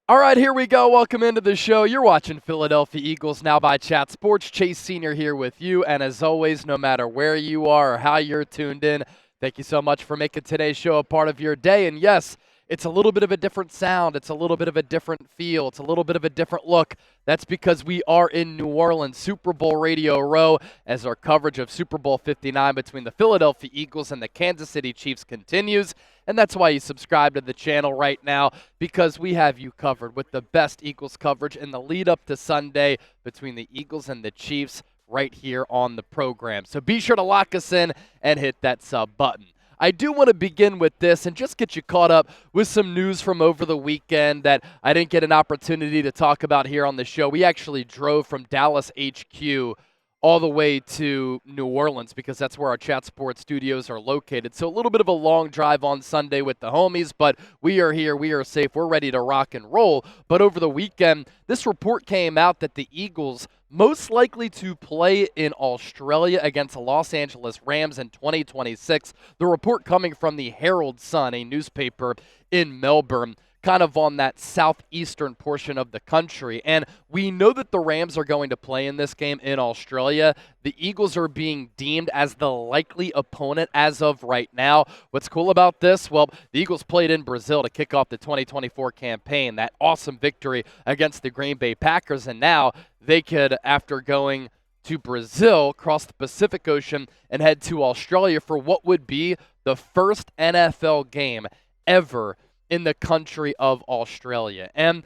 All right, here we go. Welcome into the show. You're watching Philadelphia Eagles Now by Chat Sports. Chase Sr. here with you. And as always, no matter where you are or how you're tuned in, thank you so much for making today's show a part of your day. And yes, it's a little bit of a different sound. It's a little bit of a different feel. It's a little bit of a different look. That's because we are in New Orleans, Super Bowl Radio Row, as our coverage of Super Bowl 59 between the Philadelphia Eagles and the Kansas City Chiefs continues. And that's why you subscribe to the channel right now, because we have you covered with the best Eagles coverage in the lead up to Sunday between the Eagles and the Chiefs right here on the program. So be sure to lock us in and hit that sub button. I do want to begin with this and just get you caught up with some news from over the weekend that I didn't get an opportunity to talk about here on the show. We actually drove from Dallas HQ all the way to New Orleans because that's where our Chat Sports studios are located. So a little bit of a long drive on Sunday with the homies, but we are here, we are safe, we're ready to rock and roll. But over the weekend, this report came out that the Eagles most likely to play in Australia against the Los Angeles Rams in 2026. The report coming from the Herald Sun, a newspaper in Melbourne, kind of on that southeastern portion of the country. And we know that the Rams are going to play in this game in Australia. The Eagles are being deemed as the likely opponent as of right now. What's cool about this? Well, the Eagles played in Brazil to kick off the 2024 campaign, that awesome victory against the Green Bay Packers. And now they could, after going to Brazil, cross the Pacific Ocean and head to Australia for what would be the first NFL game ever in the country of Australia. And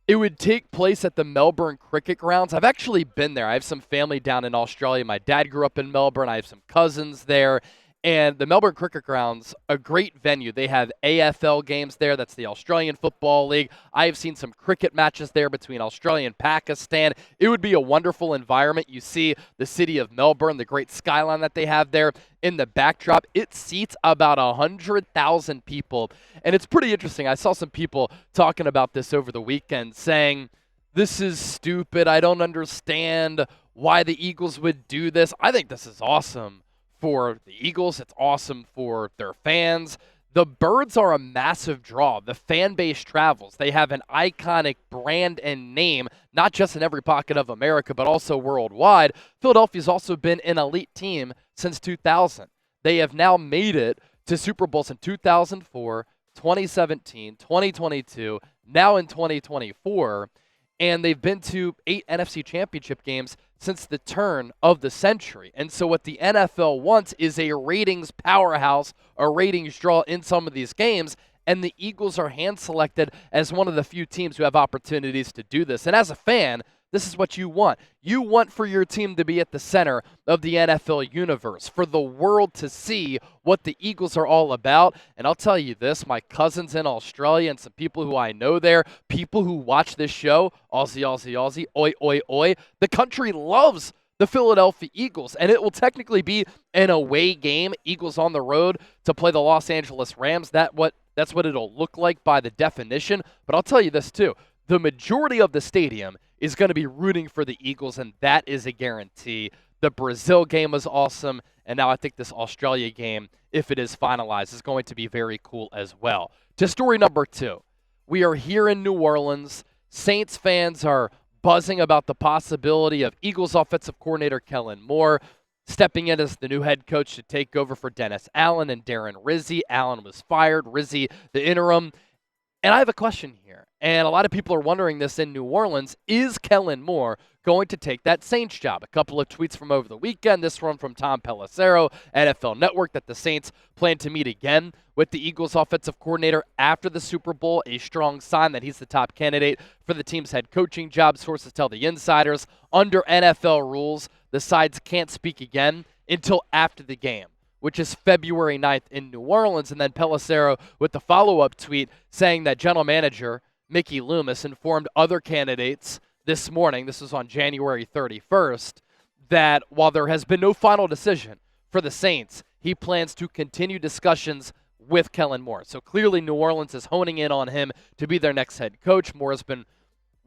it would take place at the Melbourne Cricket Grounds. I've actually been there. I have some family down in Australia. My dad grew up in Melbourne. I have some cousins there. And the Melbourne Cricket Grounds, a great venue. They have AFL games there. That's the Australian Football League. I have seen some cricket matches there between Australia and Pakistan. It would be a wonderful environment. You see the city of Melbourne, the great skyline that they have there in the backdrop. It seats about 100,000 people. And it's pretty interesting. I saw some people talking about this over the weekend saying, this is stupid. I don't understand why the Eagles would do this. I think this is awesome for the Eagles. It's awesome for their fans. The Birds are a massive draw. The fan base travels. They have an iconic brand and name, not just in every pocket of America, but also worldwide. Philadelphia's also been an elite team since 2000. They have now made it to Super Bowls in 2004, 2017, 2022, now in 2024. And they've been to 8 NFC championship games since the turn of the century. And so what the NFL wants is a ratings powerhouse, a ratings draw in some of these games, and the Eagles are hand-selected as one of the few teams who have opportunities to do this. And as a fan, this is what you want. You want for your team to be at the center of the NFL universe, for the world to see what the Eagles are all about. And I'll tell you this, my cousins in Australia and some people who I know there, people who watch this show, Aussie, Aussie, Aussie, oi, oi, oi, the country loves the Philadelphia Eagles, and it will technically be an away game, Eagles on the road to play the Los Angeles Rams. That's what it'll look like by the definition. But I'll tell you this too, the majority of the stadium is going to be rooting for the Eagles, and that is a guarantee. The Brazil game was awesome, and now I think this Australia game, if it is finalized, is going to be very cool as well. To story number 2, we are here in New Orleans. Saints fans are buzzing about the possibility of Eagles offensive coordinator Kellen Moore stepping in as the new head coach to take over for Dennis Allen and Darren Rizzi. Allen was fired, Rizzi the interim. And I have a question here, and a lot of people are wondering this in New Orleans. Is Kellen Moore going to take that Saints job? A couple of tweets from over the weekend. This one from Tom Pelissero, NFL Network, that the Saints plan to meet again with the Eagles offensive coordinator after the Super Bowl, a strong sign that he's the top candidate for the team's head coaching job. Sources tell the insiders, under NFL rules, the sides can't speak again until after the game, which is February 9th in New Orleans. And then Pelissero with the follow-up tweet saying that general manager Mickey Loomis informed other candidates this morning, this was on January 31st, that while there has been no final decision for the Saints, he plans to continue discussions with Kellen Moore. So clearly New Orleans is honing in on him to be their next head coach. Moore has been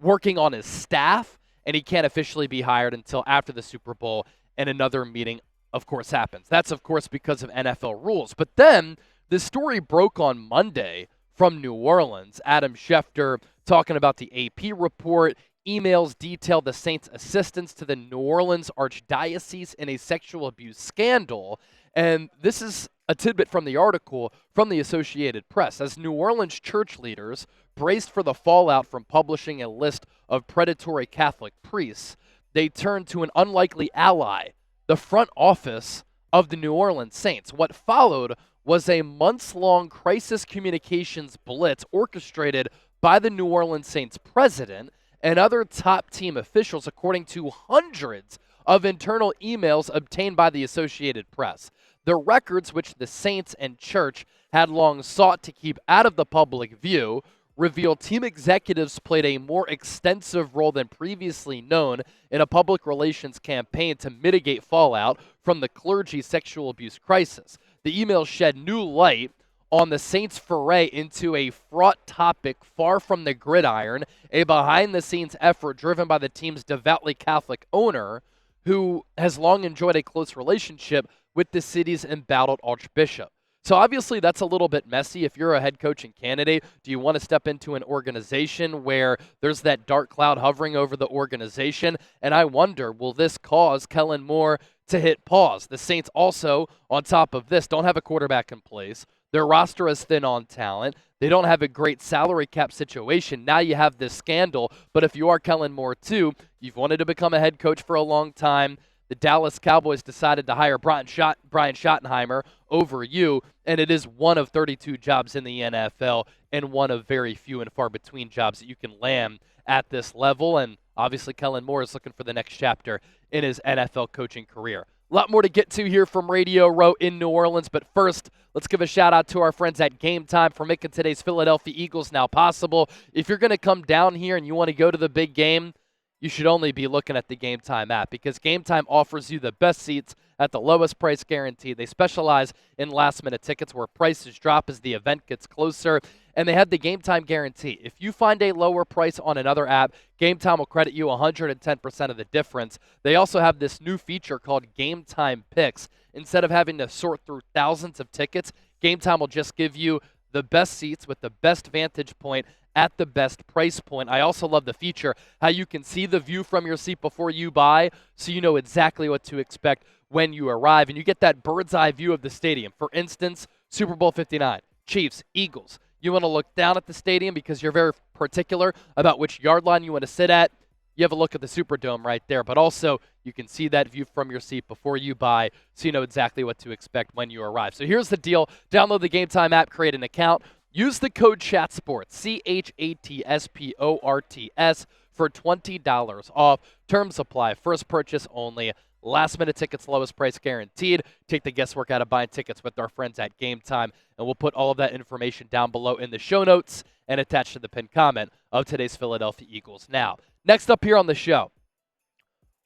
working on his staff, and he can't officially be hired until after the Super Bowl, and another meeting, of course, happens. That's, of course, because of NFL rules. But then the story broke on Monday from New Orleans. Adam Schefter talking about the AP report. Emails detail the Saints' assistance to the New Orleans Archdiocese in a sexual abuse scandal. And this is a tidbit from the article from the Associated Press. As New Orleans church leaders braced for the fallout from publishing a list of predatory Catholic priests, they turned to an unlikely ally, the front office of the New Orleans Saints. What followed was a months-long crisis communications blitz orchestrated by the New Orleans Saints president and other top team officials, according to hundreds of internal emails obtained by the Associated Press. The records, which the Saints and church had long sought to keep out of the public view, reveal team executives played a more extensive role than previously known in a public relations campaign to mitigate fallout from the clergy sexual abuse crisis. The emails shed new light on the Saints' foray into a fraught topic far from the gridiron, a behind-the-scenes effort driven by the team's devoutly Catholic owner, who has long enjoyed a close relationship with the city's embattled archbishop. So obviously that's a little bit messy. If you're a head coaching candidate, do you want to step into an organization where there's that dark cloud hovering over the organization? And I wonder, will this cause Kellen Moore to hit pause? The Saints also, on top of this, don't have a quarterback in place. Their roster is thin on talent. They don't have a great salary cap situation. Now you have this scandal. But if you are Kellen Moore too, you've wanted to become a head coach for a long time. The Dallas Cowboys decided to hire Brian Schottenheimer over you, and it is one of 32 jobs in the NFL and one of very few and far between jobs that you can land at this level. And obviously Kellen Moore is looking for the next chapter in his NFL coaching career. A lot more to get to here from Radio Row in New Orleans, but first, let's give a shout-out to our friends at Game Time for making today's Philadelphia Eagles now possible. If you're going to come down here and you want to go to the big game, you should only be looking at the Game Time app because Game Time offers you the best seats at the lowest price guaranteed. They specialize in last-minute tickets where prices drop as the event gets closer, and they have the Game Time guarantee. If you find a lower price on another app, Game Time will credit you 110% of the difference. They also have this new feature called Game Time Picks. Instead of having to sort through thousands of tickets, Game Time will just give you the best seats with the best vantage point at the best price point. I also love the feature, how you can see the view from your seat before you buy, so you know exactly what to expect when you arrive, and you get that bird's eye view of the stadium. For instance, Super Bowl 59, Chiefs, Eagles. You want to look down at the stadium because you're very particular about which yard line you want to sit at. You have a look at the Superdome right there, but also you can see that view from your seat before you buy, so you know exactly what to expect when you arrive. So here's the deal. Download the Game Time app, create an account. Use the code CHATSPORTS, CHATSPORTS, for $20 off. Terms apply. First purchase only. Last-minute tickets, lowest price guaranteed. Take the guesswork out of buying tickets with our friends at Game Time, and we'll put all of that information down below in the show notes and attached to the pinned comment of today's Philadelphia Eagles. Now, next up here on the show,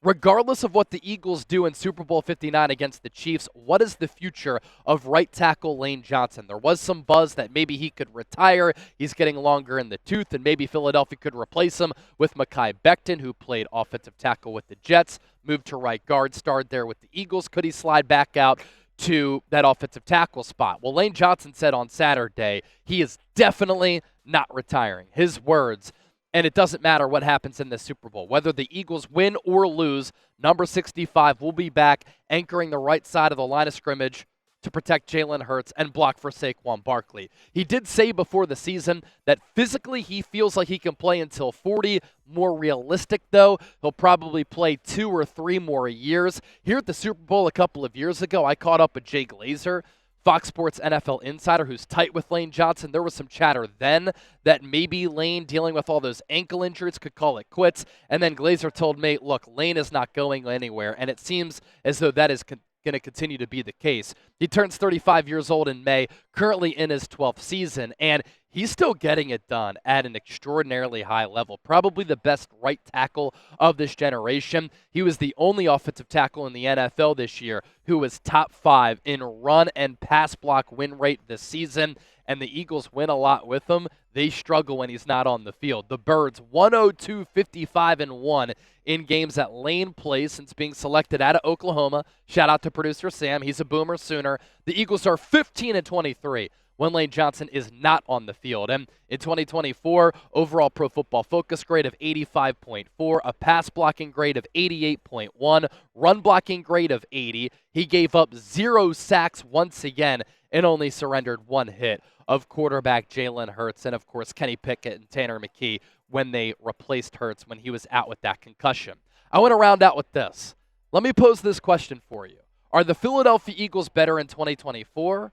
regardless of what the Eagles do in Super Bowl 59 against the Chiefs, what is the future of right tackle Lane Johnson? There was some buzz that maybe he could retire. He's getting longer in the tooth, and maybe Philadelphia could replace him with Mekhi Becton, who played offensive tackle with the Jets, moved to right guard, starred there with the Eagles. Could he slide back out to that offensive tackle spot? Well, Lane Johnson said on Saturday he is definitely not retiring. His words, and it doesn't matter what happens in the Super Bowl. Whether the Eagles win or lose, number 65 will be back anchoring the right side of the line of scrimmage to protect Jalen Hurts and block for Saquon Barkley. He did say before the season that physically he feels like he can play until 40. More realistic, though, he'll probably play 2 or 3 more years. Here at the Super Bowl a couple of years ago, I caught up with Jay Glazer, Fox Sports NFL insider, who's tight with Lane Johnson. There was some chatter then that maybe Lane, dealing with all those ankle injuries, could call it quits. And then Glazer told me, look, Lane is not going anywhere. And it seems as though that is going to continue to be the case. He turns 35 years old in May, currently in his 12th season, and he's still getting it done at an extraordinarily high level. Probably the best right tackle of this generation. He was the only offensive tackle in the NFL this year who was top 5 in run and pass block win rate this season, and the Eagles win a lot with him. They struggle when he's not on the field. The Birds 102, 55-1 in games that Lane plays since being selected out of Oklahoma. Shout out to producer Sam. He's a Boomer Sooner. The Eagles are 15-23 when Lane Johnson is not on the field. And in 2024, overall Pro Football Focus grade of 85.4, a pass blocking grade of 88.1, run blocking grade of 80. He gave up 0 sacks once again and only surrendered 1 hit of quarterback Jalen Hurts and, of course, Kenny Pickett and Tanner McKee when they replaced Hurts when he was out with that concussion. I want to round out with this. Let me pose this question for you. Are the Philadelphia Eagles better in 2024,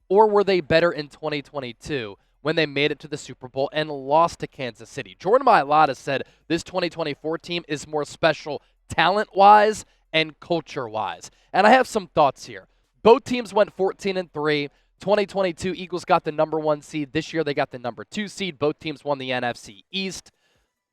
or were they better in 2022 when they made it to the Super Bowl and lost to Kansas City? Jordan Mailata said this 2024 team is more special talent-wise and culture-wise. And I have some thoughts here. Both teams went 14-3. 2022, Eagles got the number 1 seed. This year, they got the number 2 seed. Both teams won the NFC East.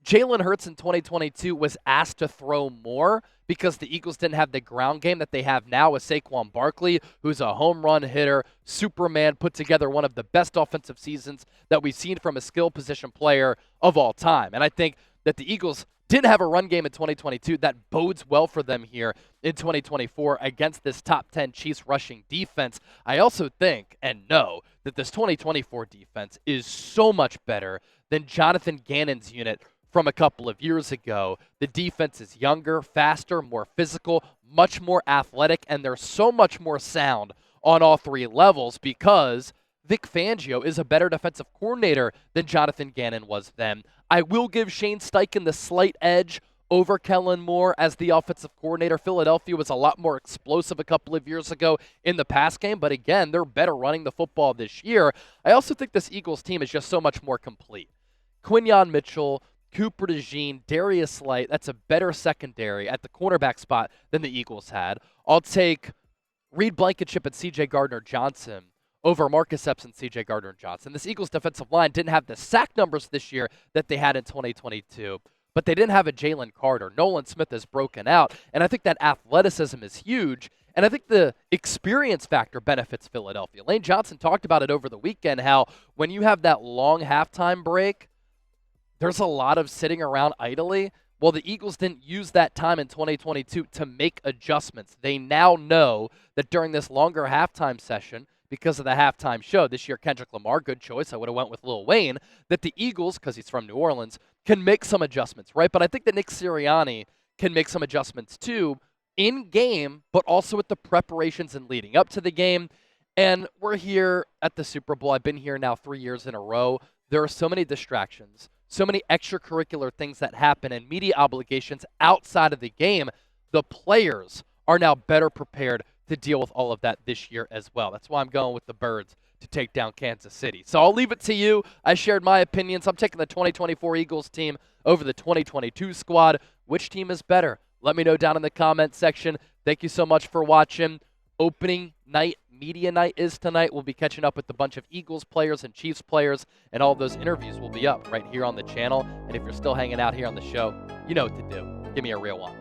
Jalen Hurts in 2022 was asked to throw more because the Eagles didn't have the ground game that they have now with Saquon Barkley, who's a home run hitter, Superman, put together one of the best offensive seasons that we've seen from a skill position player of all time. And I think that the Eagles didn't have a run game in 2022 that bodes well for them here in 2024 against this top 10 Chiefs rushing defense. I also think and know that this 2024 defense is so much better than Jonathan Gannon's unit from a couple of years ago. The defense is younger, faster, more physical, much more athletic, and they're so much more sound on all 3 levels because Vic Fangio is a better defensive coordinator than Jonathan Gannon was then. I will give Shane Steichen the slight edge over Kellen Moore as the offensive coordinator. Philadelphia was a lot more explosive a couple of years ago in the pass game, but again, they're better running the football this year. I also think this Eagles team is just so much more complete. Quinyon Mitchell, Cooper DeJean, Darius Light, that's a better secondary at the cornerback spot than the Eagles had. I'll take Reed Blankenship and C.J. Gardner-Johnson over Marcus Epps and C.J. Gardner-Johnson. This Eagles defensive line didn't have the sack numbers this year that they had in 2022, but they didn't have a Jalen Carter. Nolan Smith has broken out, and I think that athleticism is huge, and I think the experience factor benefits Philadelphia. Lane Johnson talked about it over the weekend, how when you have that long halftime break, there's a lot of sitting around idly. Well, the Eagles didn't use that time in 2022 to make adjustments. They now know that during this longer halftime session, because of the halftime show, this year Kendrick Lamar, good choice, I would have went with Lil Wayne, that the Eagles, because he's from New Orleans, can make some adjustments, right? But I think that Nick Sirianni can make some adjustments too in game, but also with the preparations and leading up to the game. And we're here at the Super Bowl. I've been here now 3 years in a row. There are so many distractions, so many extracurricular things that happen and media obligations outside of the game. The players are now better prepared to deal with all of that this year as well. That's why I'm going with the Birds to take down Kansas City. So I'll leave it to you. I shared my opinions. I'm taking the 2024 Eagles team over the 2022 squad. Which team is better? Let me know down in the comment section. Thank you so much for watching. Opening night, media night is tonight. We'll be catching up with a bunch of Eagles players and Chiefs players, and all those interviews will be up right here on the channel. And if you're still hanging out here on the show, you know what to do. Give me a real one.